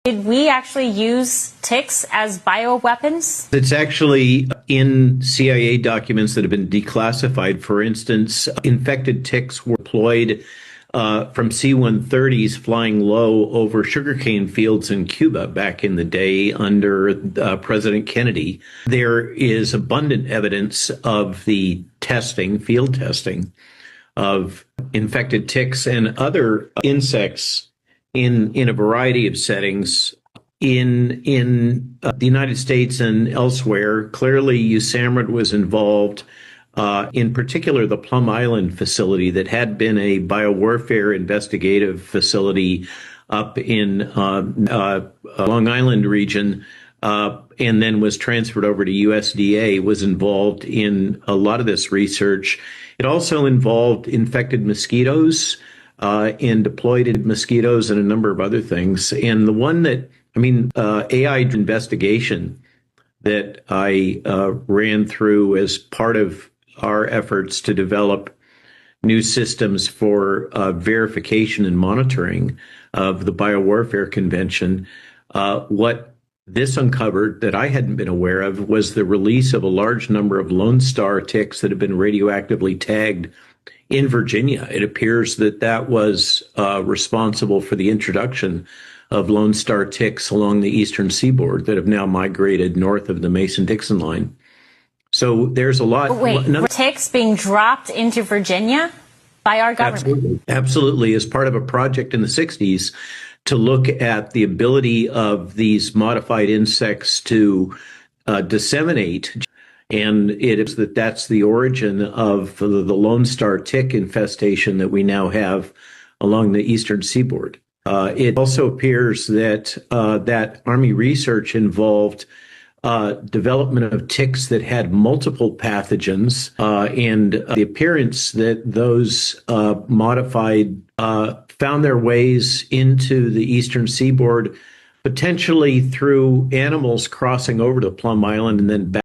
Did we actually use ticks as bioweapons? It's actually in CIA documents that have been declassified. For instance, infected ticks were deployed from C-130s flying low over sugarcane fields in Cuba back in the day under President Kennedy. There is abundant evidence of the testing, field testing, of infected ticks and other insects in a variety of settings in the United States and elsewhere. Clearly, USAMRIID was involved, in particular the Plum Island facility that had been a biowarfare investigative facility up in Long Island region, and then was transferred over to USDA, was involved in a lot of this research. It also involved infected mosquitoes, and deployed mosquitoes and a number of other things. And the one that, AI investigation that I ran through as part of our efforts to develop new systems for verification and monitoring of the Biowarfare Convention, what this uncovered that I hadn't been aware of was the release of a large number of Lone Star ticks that have been radioactively tagged in Virginia. It appears that that was responsible for the introduction of Lone Star ticks along the eastern seaboard that have now migrated north of the Mason-Dixon line. So there's a lot. Wait, ticks being dropped into Virginia by our government? Absolutely. As part of a project in the 60s to look at the ability of these modified insects to disseminate. And it is that's the origin of the Lone Star tick infestation that we now have along the eastern seaboard. It also appears that that Army research involved development of ticks that had multiple pathogens, and the appearance that those modified found their ways into the eastern seaboard, potentially through animals crossing over to Plum Island and then back